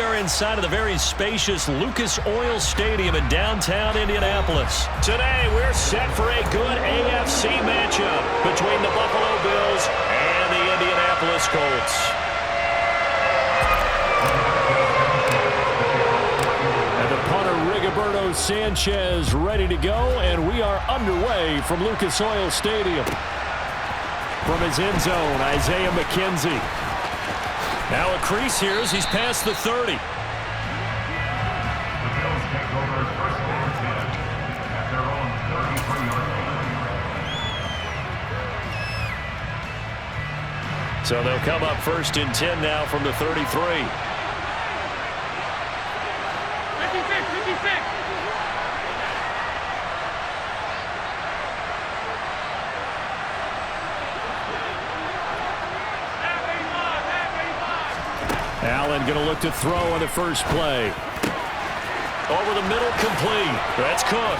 we're inside of the very spacious Lucas Oil Stadium in downtown Indianapolis. Today, we're set for a good AFC matchup between the Buffalo Bills and the Indianapolis Colts. And the punter, Rigoberto Sanchez, ready to go, and we are underway from Lucas Oil Stadium. From his end zone, Isaiah McKenzie. Now a crease here as he's past the 30. So they'll come up 1st and 10 now from the 33. 56, 56. Allen going to look to throw on the first play. Over the middle, complete. That's Cook.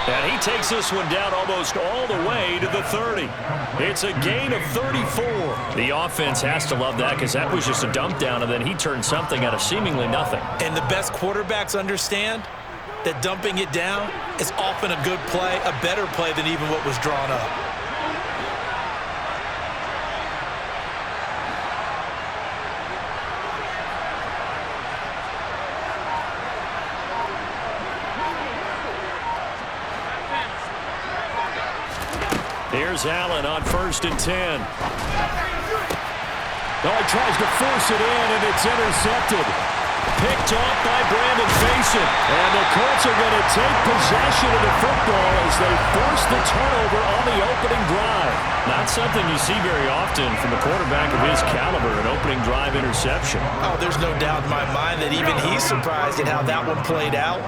And he takes this one down almost all the way to the 30. It's a gain of 34. The offense has to love that because that was just a dump down, and then he turned something out of seemingly nothing. And the best quarterbacks understand that dumping it down is often a good play, a better play than even what was drawn up. Here's Allen on 1st and 10. Oh, he tries to force it in, and it's intercepted. Picked off by Brandon Faison. And the Colts are going to take possession of the football as they force the turnover on the opening drive. Not something you see very often from a quarterback of his caliber, an opening drive interception. Oh, there's no doubt in my mind that even he's surprised at how that one played out.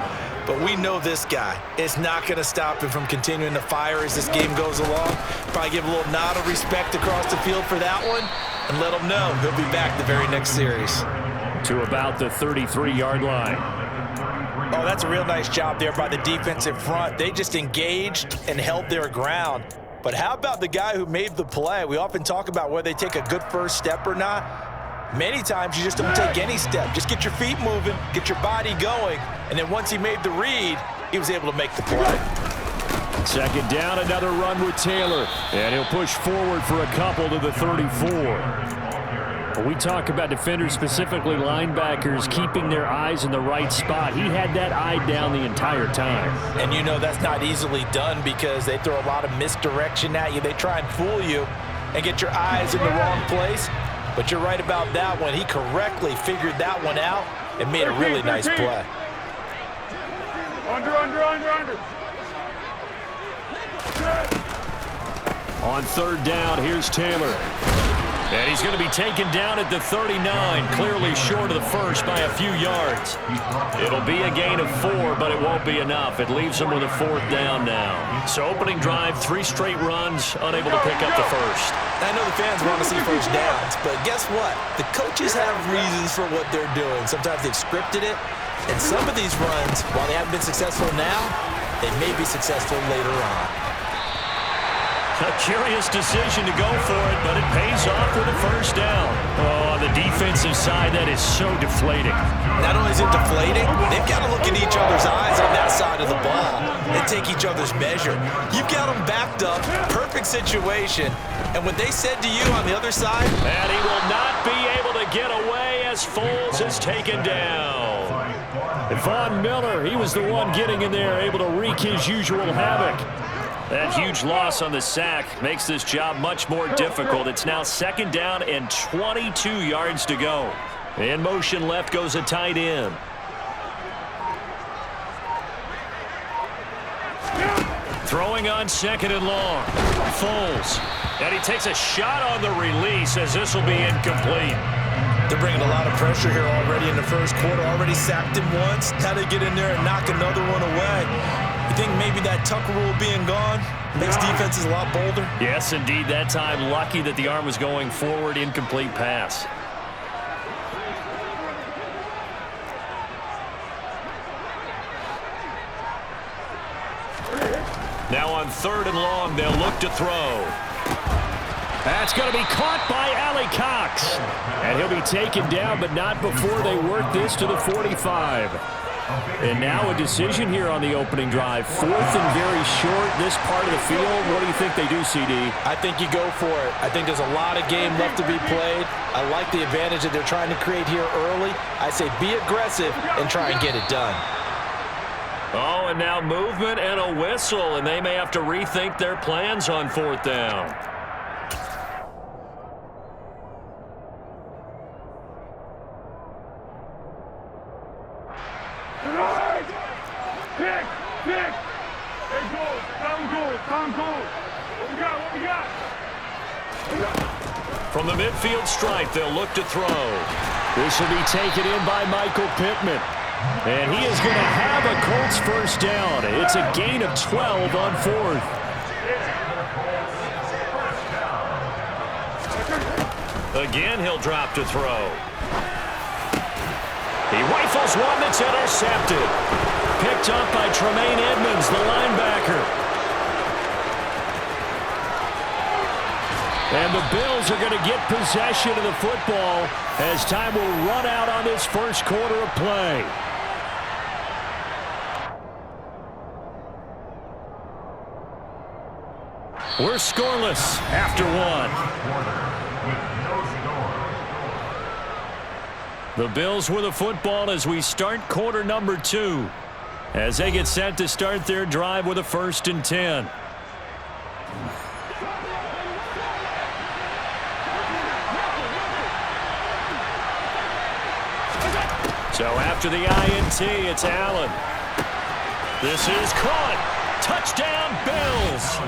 But we know this guy is not going to stop him from continuing to fire as this game goes along. Probably give a little nod of respect across the field for that one and let him know he'll be back the very next series. To about the 33-yard line. Oh, that's a real nice job there by the defensive front. They just engaged and held their ground. But how about the guy who made the play? We often talk about whether they take a good first step or not. Many times you just don't take any step. Just get your feet moving, get your body going, and then once he made the read, he was able to make the play. 2nd down, another run with Taylor, and he'll push forward for a couple to the 34. When we talk about defenders, specifically linebackers, keeping their eyes in the right spot, he had that eye down the entire time. And you know that's not easily done because they throw a lot of misdirection at you. They try and fool you and get your eyes in the wrong place. But you're right about that one. He correctly figured that one out and made a really nice play. Under. On 3rd down, here's Taylor. And he's going to be taken down at the 39, clearly short of the first by a few yards. It'll be a gain of 4, but it won't be enough. It leaves him with a 4th down now. So opening drive, 3 straight runs, unable to pick up the first. I know the fans want to see first downs, but guess what? The coaches have reasons for what they're doing. Sometimes they've scripted it, and some of these runs, while they haven't been successful now, they may be successful later on. A curious decision to go for it, but it pays off with a 1st down. Oh, on the defensive side, that is so deflating. Not only is it deflating, they've got to look in each other's eyes on that side of the ball and take each other's measure. You've got them backed up, perfect situation, and what they said to you on the other side? And he will not be able to get away as Foles is taken down. And Von Miller, he was the one getting in there, able to wreak his usual havoc. That huge loss on the sack makes this job much more difficult. It's now 2nd down and 22 yards to go. In motion left goes a tight end. Throwing on 2nd and long. Foles. And he takes a shot on the release as this will be incomplete. They're bringing a lot of pressure here already in the first quarter. Already sacked him once. Now they get in there and knock another one away. You think maybe that Tucker rule being gone makes defenses a lot bolder? Yes, indeed. That time, lucky that the arm was going forward. Incomplete pass. Now on 3rd and long, they'll look to throw. That's going to be caught by Ali Cox. And he'll be taken down, but not before they work this to the 45. And now a decision here on the opening drive. 4th and very short, this part of the field. What do you think they do, CD? I think you go for it. I think there's a lot of game left to be played. I like the advantage that they're trying to create here early. I say be aggressive and try and get it done. Oh, and now movement and a whistle, and they may have to rethink their plans on 4th down. From the midfield stripe, they'll look to throw. This will be taken in by Michael Pittman. And he is going to have a Colts first down. It's a gain of 12 on 4th. Again, he'll drop to throw. He rifles one that's intercepted. Picked up by Tremaine Edmonds, the linebacker. And the Bills are going to get possession of the football as time will run out on this first quarter of play. We're scoreless after 1. The Bills with the football as we start quarter number 2. As they get set to start their drive with a 1st and 10. So after the INT, it's Allen. This is caught. Touchdown, Bills.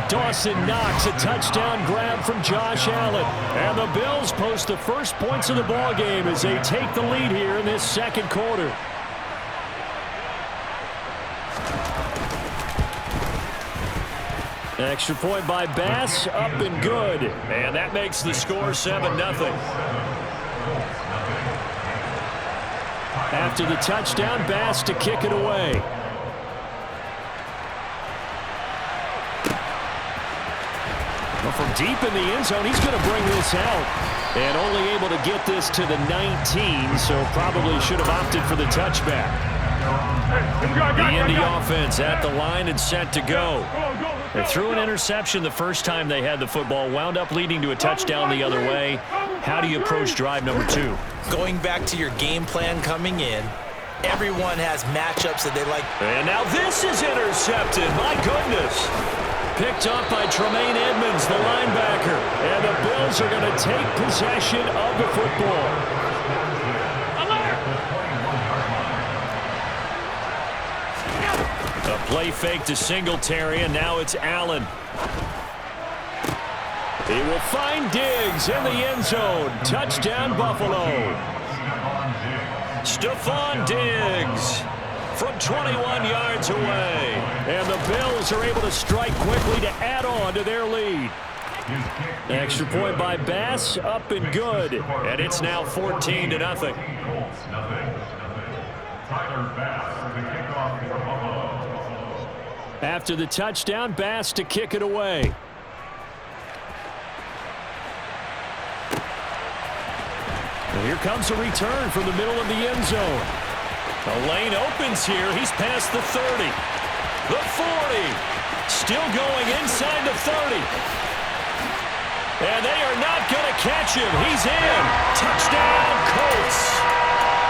Dawson Knox, a touchdown grab from Josh Allen. And the Bills post the first points of the ballgame as they take the lead here in this second quarter. Extra point by Bass, up and good. And that makes the score 7-0. After the touchdown, Bass to kick it away. Well, from deep in the end zone, he's going to bring this out. And only able to get this to the 19, so probably should have opted for the touchback. The Indy offense at the line and set to go. They threw an interception the first time they had the football, wound up leading to a touchdown the other way. How do you approach drive number 2? Going back to your game plan coming in, everyone has matchups that they like. And now this is intercepted. My goodness. Picked up by Tremaine Edmonds, the linebacker. And the Bills are going to take possession of the football. A play fake to Singletary, and now it's Allen. He will find Diggs in the end zone. Touchdown, Buffalo. Stephon Diggs from 21 yards away. And the Bills are able to strike quickly to add on to their lead. Extra point by Bass, up and good. And it's now 14-0. After the touchdown, Bass to kick it away. And here comes a return from the middle of the end zone. The lane opens here. He's past the 30. The 40. Still going inside the 30. And they are not going to catch him. He's in. Touchdown, Colts.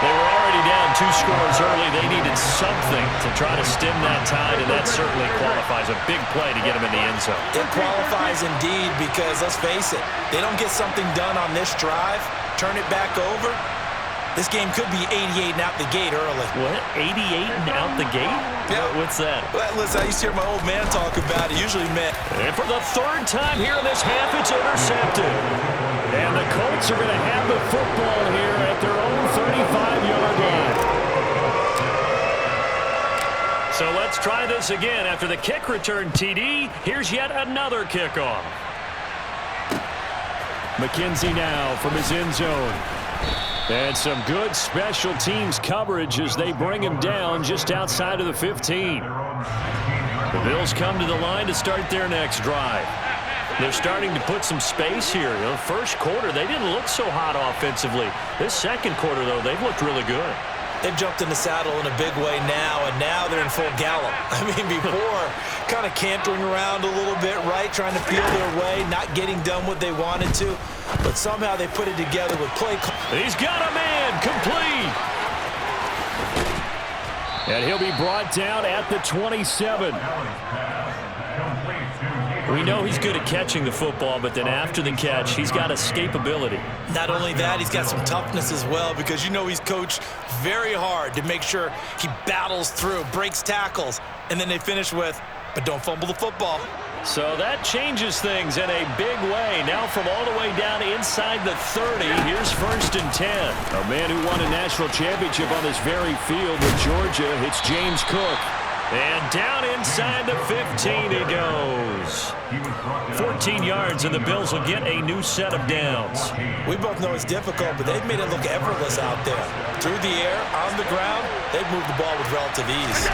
They were already down 2 scores early. They needed something to try to stem that tide, and that certainly qualifies. A big play to get him in the end zone. It qualifies indeed because, let's face it, they don't get something done on this drive, turn it back over, this game could be 88 and out the gate early. What? 88 and out the gate? Yeah. What's that? Well, listen, I used to hear my old man talk about it. Usually meant. And for the 3rd time here in this half, it's intercepted. And the Colts are going to have the football here at their own 35-yard line. So let's try this again. After the kick return TD, here's yet another kickoff. McKenzie now from his end zone. And some good special teams coverage as they bring him down just outside of the 15. The Bills come to the line to start their next drive. They're starting to put some space here. You know, first quarter, they didn't look so hot offensively. This second quarter, though, they've looked really good. They've jumped in the saddle in a big way now, and now they're in full gallop. I mean, before, kind of cantering around a little bit, right, trying to feel their way, not getting done what they wanted to, but somehow they put it together with play. He's got a man, complete. And he'll be brought down at the 27. We know he's good at catching the football, but then after the catch, he's got escapability. Not only that, he's got some toughness as well, because you know he's coached very hard to make sure he battles through, breaks tackles, and then they finish with, but don't fumble the football. So that changes things in a big way. Now from all the way down inside the 30, here's 1st and 10. A man who won a national championship on this very field with Georgia, it's James Cook. And down inside the 15 he goes. 14 yards, and the Bills will get a new set of downs. We both know it's difficult, but they've made it look effortless out there. Through the air, on the ground, they've moved the ball with relative ease.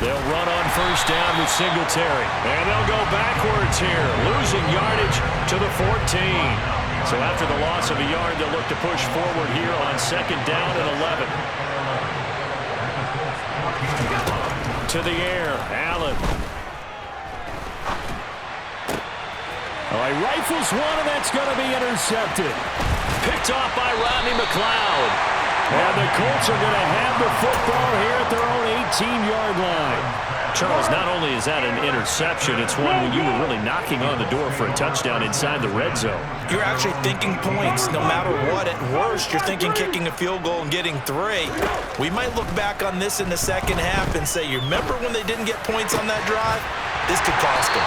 They'll run on 1st down with Singletary. And they'll go backwards here, losing yardage to the 14. So after the loss of a yard, they'll look to push forward here on 2nd down and 11. To the air, Allen. Oh, he rifles one, and that's going to be intercepted. Picked off by Rodney McLeod. And the Colts are going to have the football here at their own 18-yard line. Charles, not only is that an interception, it's one where you were really knocking on the door for a touchdown inside the red zone. You're actually thinking points no matter what. At worst, you're thinking kicking a field goal and getting 3. We might look back on this in the second half and say, you remember when they didn't get points on that drive? This could cost them.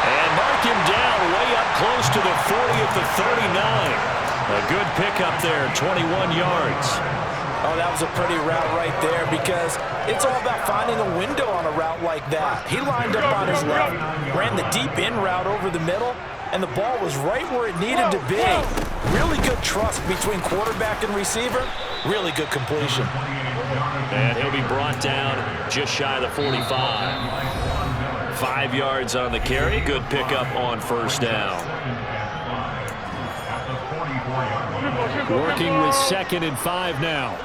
And mark him down way up close to the 40 at the 39. A good pickup there, 21 yards. Oh, that was a pretty route right there, because it's all about finding a window on a route like that. He lined up on his left, ran the deep in route over the middle, and the ball was right where it needed to be. Really good trust between quarterback and receiver. Really good completion. And he'll be brought down just shy of the 45. 5 yards on the carry. Good pickup on 1st down. Working with 2nd and 5 now.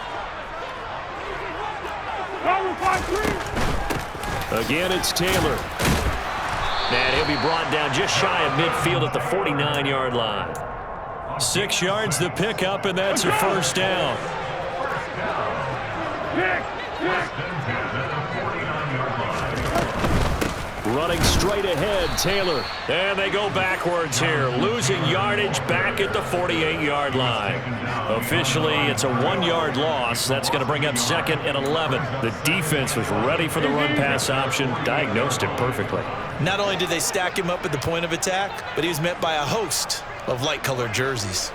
Again, it's Taylor. And he'll be brought down just shy of midfield at the 49-yard line. 6 yards the pickup, and that's a 1st down. Running straight ahead, Taylor. And they go backwards here, losing yardage back at the 48-yard line. Officially, it's a 1-yard loss. That's going to bring up 2nd and 11. The defense was ready for the run-pass option, diagnosed it perfectly. Not only did they stack him up at the point of attack, but he was met by a host of light-colored jerseys.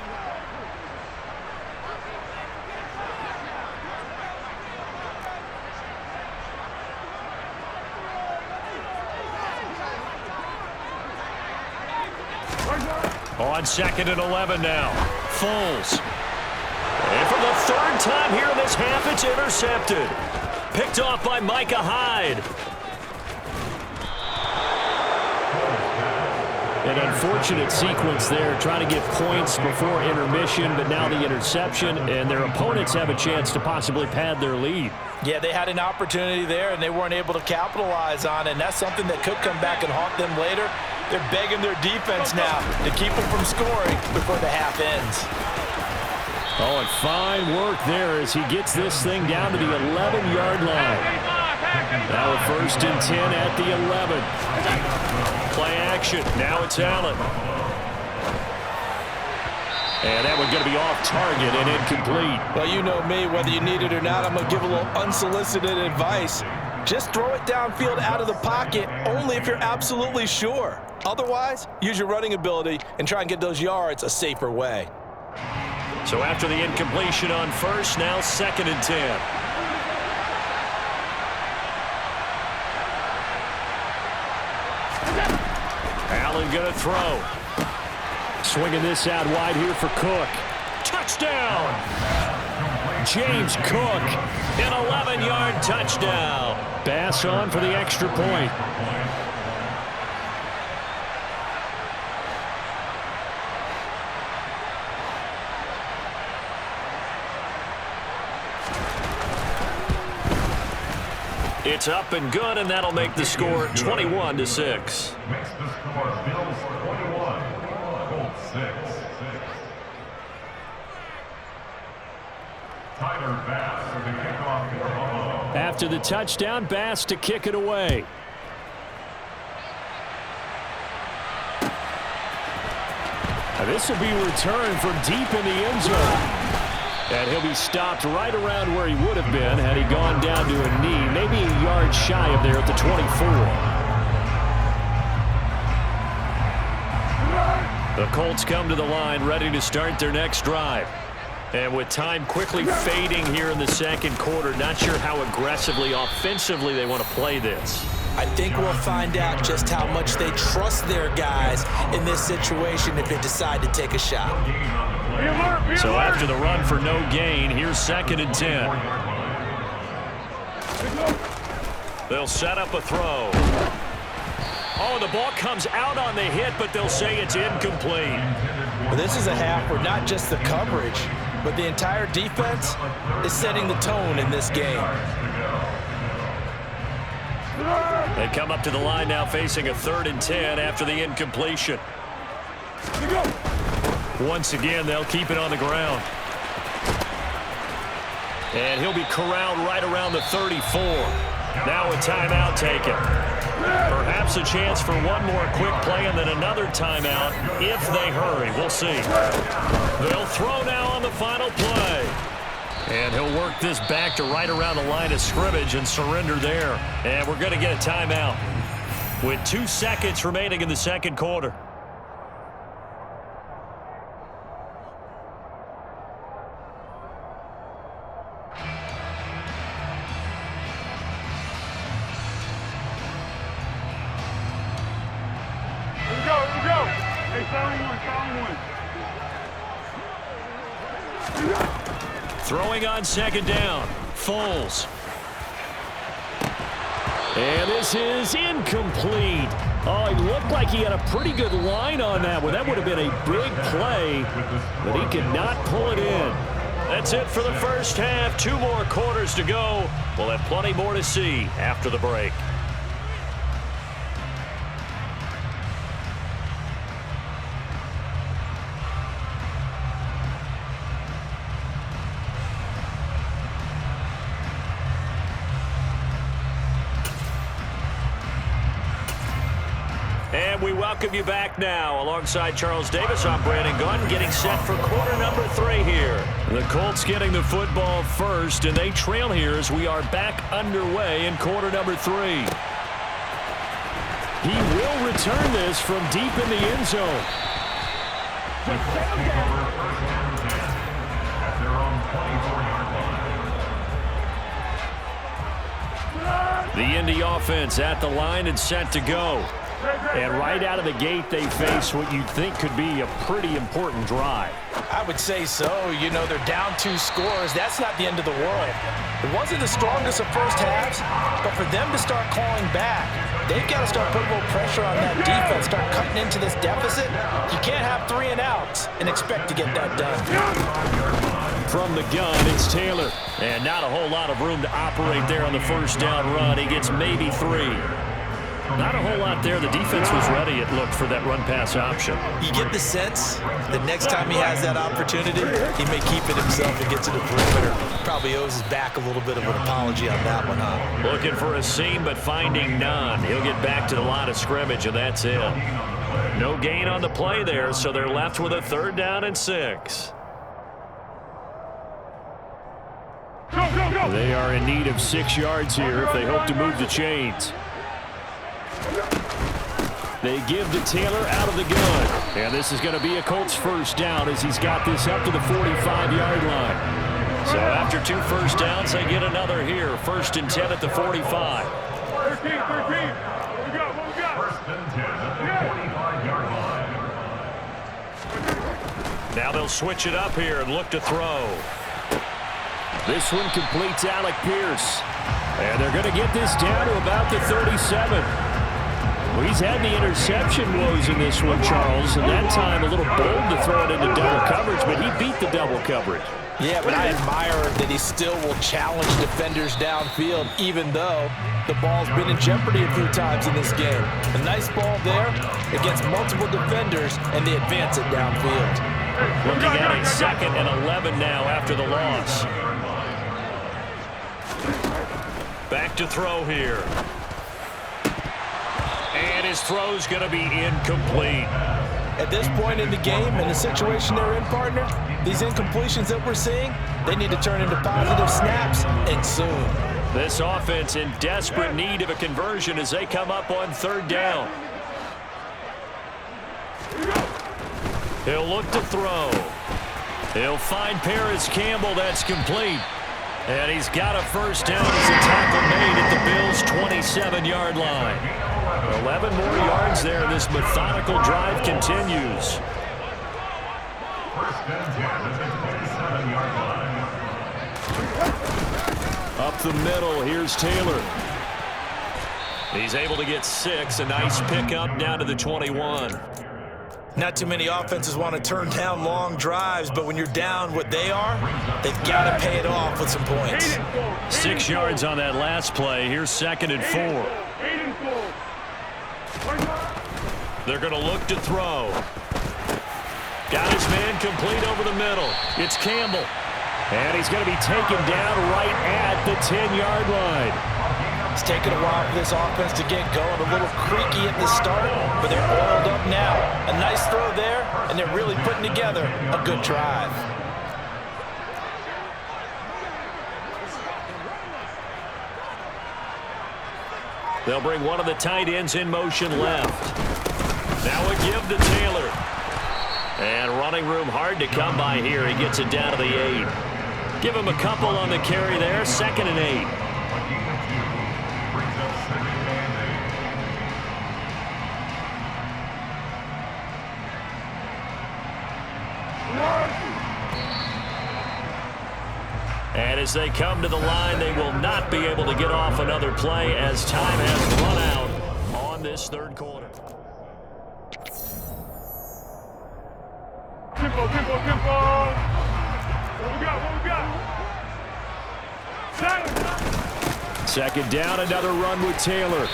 On 2nd and 11 now. Foles. And for the 3rd time here in this half, it's intercepted. Picked off by Micah Hyde. An unfortunate sequence there, trying to get points before intermission, but now the interception, and their opponents have a chance to possibly pad their lead. Yeah, they had an opportunity there, and they weren't able to capitalize on it, and that's something that could come back and haunt them later. They're begging their defense now to keep them from scoring before the half ends. Oh, and fine work there as he gets this thing down to the 11-yard line. Now a 1st and 10 at the 11. Play action. Now it's Allen. And that one's going to be off target and incomplete. Well, you know me, whether you need it or not, I'm going to give a little unsolicited advice. Just throw it downfield out of the pocket only if you're absolutely sure. Otherwise, use your running ability and try and get those yards a safer way. So after the incompletion on 1st, now 2nd and 10. Allen going to throw. Swinging this out wide here for Cook. Touchdown! James Cook, an 11-yard touchdown. Bass on for the extra point. It's up and good, and that'll make the score 21-6. Makes the score Bills 21, Colts 6. Tyler Bass for the kickoff for Buffalo. After the touchdown, Bass to kick it away. Now this will be returned from deep in the end zone. And he'll be stopped right around where he would have been had he gone down to a knee, maybe a yard shy of there at the 24. The Colts come to the line ready to start their next drive. And with time quickly fading here in the second quarter, not sure how aggressively, offensively they want to play this. I think we'll find out just how much they trust their guys in this situation if they decide to take a shot. So after the run for no gain, here's 2nd and 10. They'll set up a throw. Oh, the ball comes out on the hit, but they'll say it's incomplete. Well, this is a half where not just the coverage, but the entire defense is setting the tone in this game. They come up to the line now facing a 3rd and 10 after the incompletion. Once again, they'll keep it on the ground. And he'll be corralled right around the 34. Now a timeout taken. Perhaps a chance for one more quick play and then another timeout if they hurry. We'll see. They'll throw now on the final play. And he'll work this back to right around the line of scrimmage and surrender there. And we're going to get a timeout with 2 seconds remaining in the second quarter. Throwing on 2nd down, Foles. And this is incomplete. Oh, it looked like he had a pretty good line on that one. That would have been a big play, but he could not pull it in. That's it for the first half. 2 more quarters to go. We'll have plenty more to see after the break. And we welcome you back now. Alongside Charles Davis, I'm Brandon Gunn, getting set for quarter number 3 here. The Colts getting the football first, and they trail here as we are back underway in quarter number 3. He will return this from deep in the end zone. At their own 24-yard line. The Indy offense at the line and set to go. And right out of the gate, they face what you'd think could be a pretty important drive. I would say so. You know, they're down 2 scores. That's not the end of the world. It wasn't the strongest of first halves, but for them to start calling back, they've got to start putting a little pressure on that defense, start cutting into this deficit. You can't have 3 and outs and expect to get that done. From the gun, it's Taylor. And not a whole lot of room to operate there on the first down run. He gets maybe 3. Not a whole lot there. The defense was ready, it looked, for that run-pass option. You get the sense that next time he has that opportunity, he may keep it himself and get to the perimeter. Probably owes his back a little bit of an apology on that one, huh? Looking for a seam, but finding none. He'll get back to the line of scrimmage, and that's it. No gain on the play there, so they're left with a 3rd down and 6. They are in need of 6 yards here if they hope to move the chains. They give to Taylor out of the gun. And this is going to be a Colts first down as he's got this up to the 45-yard line. So after 2 first downs, they get another here. 1st and 10 at the 45. 13. What we got? First and 10 at the 45-yard line. Now they'll switch it up here and look to throw. This one completes Alec Pierce. And they're going to get this down to about the 37. Well, he's had the interception woes in this one, Charles, and that time a little bold to throw it into double coverage, but he beat the double coverage. Yeah, but I admire that he still will challenge defenders downfield, even though the ball's been in jeopardy a few times in this game. A nice ball there against multiple defenders, and they advance it downfield. Looking at it 2nd and 11 now after the loss. Back to throw here. And his throw's going to be incomplete. At this point in the game and the situation they're in, partner, these incompletions that we're seeing, they need to turn into positive snaps, and soon. This offense in desperate need of a conversion as they come up on 3rd down. He'll look to throw. He'll find Paris Campbell. That's complete. And he's got a 1st down as a tackle made at the Bills' 27-yard line. 11 more yards there. This methodical drive continues. 1st and 10 at the 27-yard line. Up the middle, here's Taylor. He's able to get 6. A nice pickup down to the 21. Not too many offenses want to turn down long drives, but when you're down what they are, they've got to pay it off with some points. 6 yards on that last play. Here's 2nd and 4. They're going to look to throw. Got his man complete over the middle. It's Campbell. And he's going to be taken down right at the 10-yard line. It's taken a while for this offense to get going. A little creaky at the start, but they're oiled up now. A nice throw there, and they're really putting together a good drive. They'll bring one of the tight ends in motion left. Now a give to Taylor. And running room hard to come by here. He gets it down to the 8. Give him a couple on the carry there. 2nd and 8. And as they come to the line, they will not be able to get off another play as time has run out on this 3rd quarter. Tempo. What we got? 2nd down, another run with Taylor.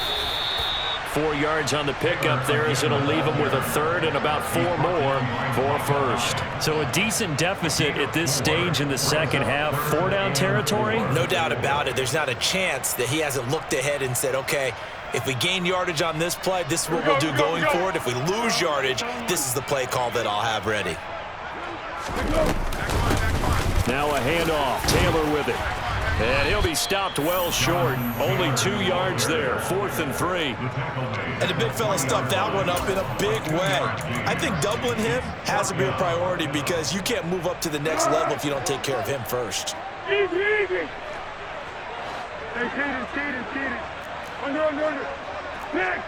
4 yards on the pickup there as it'll leave him with a 3rd and about 4 more for 1st. So a decent deficit at this stage in the 2nd half. 4-down territory? No doubt about it. There's not a chance that he hasn't looked ahead and said, okay, if we gain yardage on this play, this is what we'll do going forward. If we lose yardage, this is the play call that I'll have ready. Now a handoff. Taylor with it. And he'll be stopped well short. Only 2 yards there. 4th and 3. And the big fella stuffed that one up in a big way. I think doubling him has to be a priority because you can't move up to the next level if you don't take care of him first. Easy. Hey, Kaden. Under. Nick.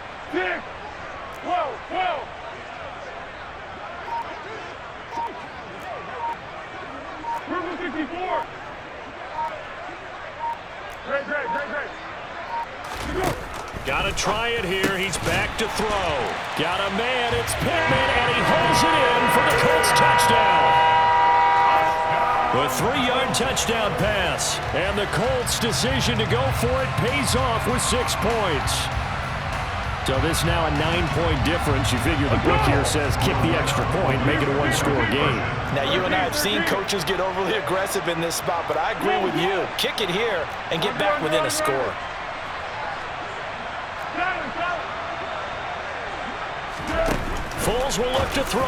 Whoa. Purple 64. Great. Got to try it here. He's back to throw. Got a man. It's Pittman, and he holds it in for the Colts touchdown. A 3-yard touchdown pass. And the Colts' decision to go for it pays off with 6 points. So this now a 9-point difference. You figure the book here says kick the extra point, make it a 1-score game. Now, you and I have seen coaches get overly aggressive in this spot, but I agree with you. Kick it here and get back within a score. Foles will look to throw.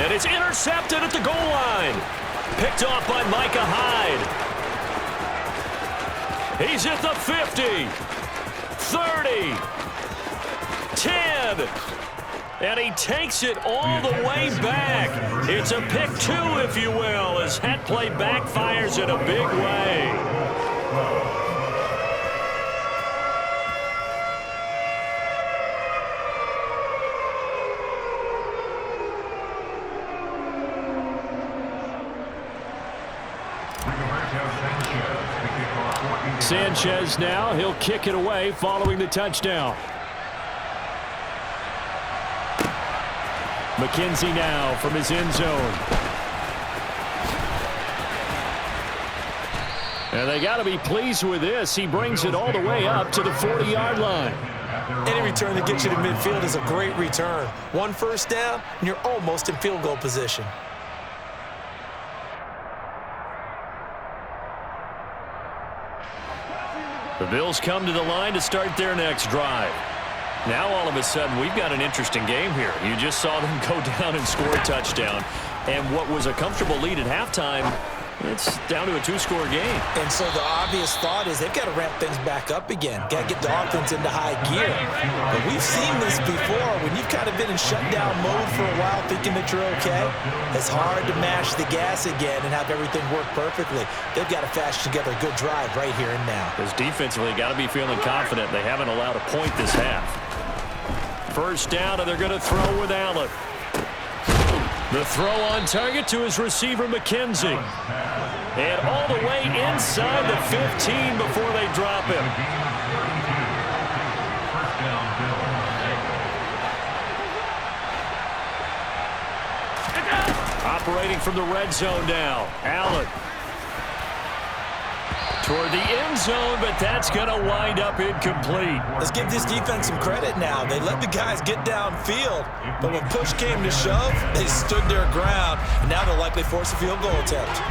And it's intercepted at the goal line. Picked off by Micah Hyde. He's at the 50. 30. 10. And he takes it all the way back. It's a pick 2, if you will, as that play backfires in a big way. Sanchez now, he'll kick it away following the touchdown. McKenzie now from his end zone. And they got to be pleased with this. He brings it all the way up to the 40-yard line. Any return that gets you to midfield is a great return. One first down, and you're almost in field goal position. The Bills come to the line to start their next drive. Now all of a sudden we've got an interesting game here. You just saw them go down and score a touchdown. And what was a comfortable lead at halftime, it's down to a two-score game. And so the obvious thought is they've got to ramp things back up again. Got to get the offense into high gear. But we've seen this before. When you've kind of been in shutdown mode for a while thinking that you're okay, it's hard to mash the gas again and have everything work perfectly. They've got to fashion together a good drive right here and now. Because defensively, got to be feeling confident. They haven't allowed a point this half. First down, and they're going to throw with Allen. The throw on target to his receiver, McKenzie. And all the way inside the 15 before they drop him. Operating from the red zone now. Allen. Toward the end zone, but that's going to wind up incomplete. Let's give this defense some credit now. They let the guys get downfield, but when push came to shove, they stood their ground, and now they'll likely force a field goal attempt.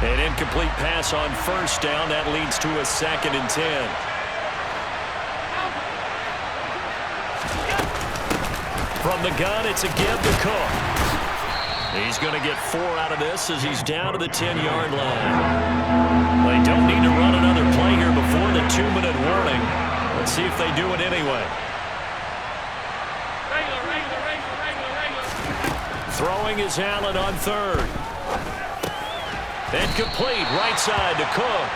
An incomplete pass on first down. That leads to a 2nd and 10. From the gun, it's a give to Cook. He's going to get 4 out of this as he's down to the 10-yard line. They don't need to run another play here before the 2-minute warning. Let's see if they do it anyway. Throwing is Allen on third. Incomplete, right side to Cook.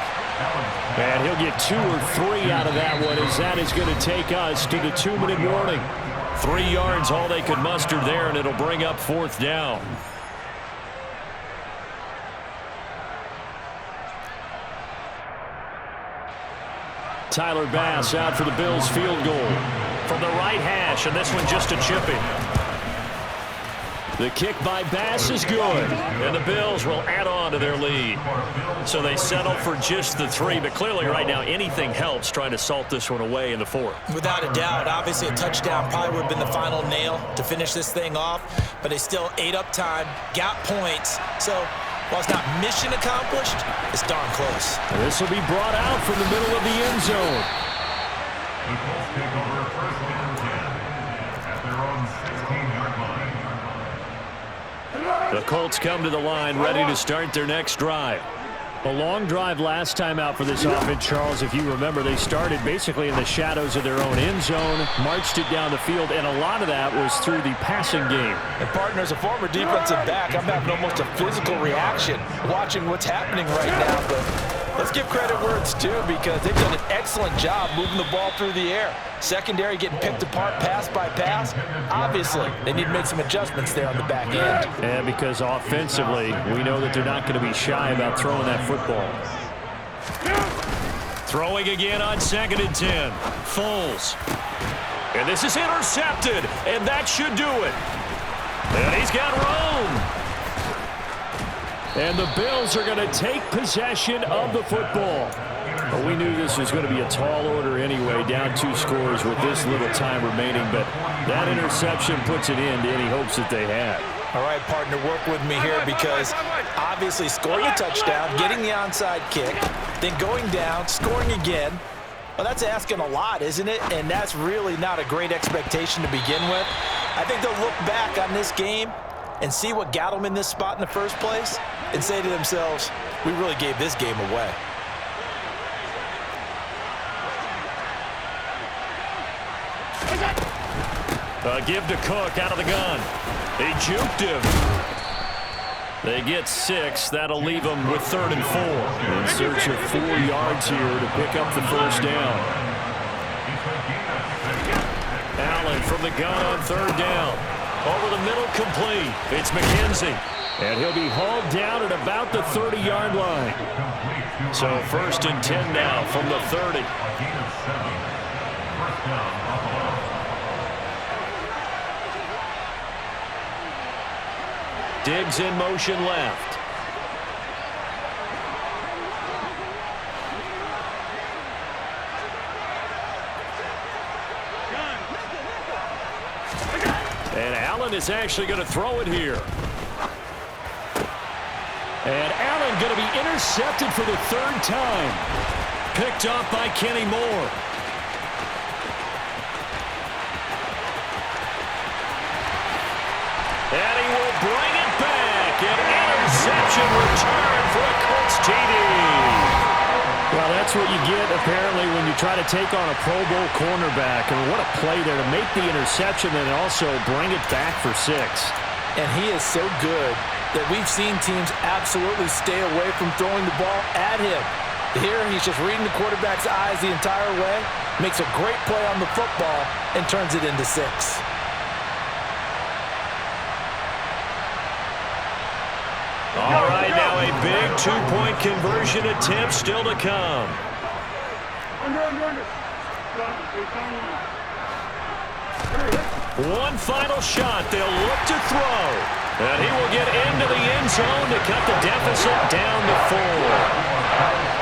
And he'll get 2 or 3 out of that one as that is going to take us to the 2-minute warning. 3 yards, all they could muster there, and it'll bring up 4th down. Tyler Bass out for the Bills field goal from the right hash, and this one just a chippy. The kick by Bass is good, and the Bills will add on to their lead. So they settle for just the 3, but clearly right now anything helps trying to salt this one away in the 4th. Without a doubt, obviously a touchdown probably would have been the final nail to finish this thing off, but they still ate up time, got points. So while it's not mission accomplished, it's darn close. This will be brought out from the middle of the end zone. The Colts take over 1st and 10 at their own 16-yard line. The Colts come to the line ready to start their next drive. A long drive last time out for this offense, Charles. If you remember, they started basically in the shadows of their own end zone, marched it down the field, and a lot of that was through the passing game. And partner, as a former defensive back, I'm having almost a physical reaction watching what's happening right now. But let's give credit where it's due because they've done an excellent job moving the ball through the air. Secondary getting picked apart pass by pass. Obviously, they need to make some adjustments there on the back end. And because offensively, we know that they're not going to be shy about throwing that football. Throwing again on 2nd and 10. Foles. And this is intercepted, and that should do it. And he's got room. And the Bills are going to take possession of the football. Well, we knew this was going to be a tall order anyway, down 2 scores with this little time remaining, but that interception puts an end to any hopes that they had. All right, partner, work with me here because obviously scoring a touchdown, getting the onside kick, then going down, scoring again, well, that's asking a lot, isn't it? And that's really not a great expectation to begin with. I think they'll look back on this game and see what got them in this spot in the first place and say to themselves, we really gave this game away. Give to Cook out of the gun. He juked him. They get 6. That'll leave them with 3rd and 4. In search of 4 yards here to pick up the first down. Allen from the gun on 3rd down. Over the middle, complete. It's McKenzie. And he'll be hauled down at about the 30-yard line. So 1st and 10 now from the 30. Diggs in motion left. And Allen is actually going to throw it here. And Allen going to be intercepted for the third time. Picked off by Kenny Moore. And he will bring it back. An interception return for a Colts TD. Well, that's what you get, apparently, when you try to take on a Pro Bowl cornerback. And what a play there to make the interception and also bring it back for 6. And he is so good that we've seen teams absolutely stay away from throwing the ball at him. Here, he's just reading the quarterback's eyes the entire way, makes a great play on the football, and turns it into 6. All right, now a big two-point conversion attempt still to come. One final shot. They'll look to throw. And he will get into the end zone to cut the deficit down to 4.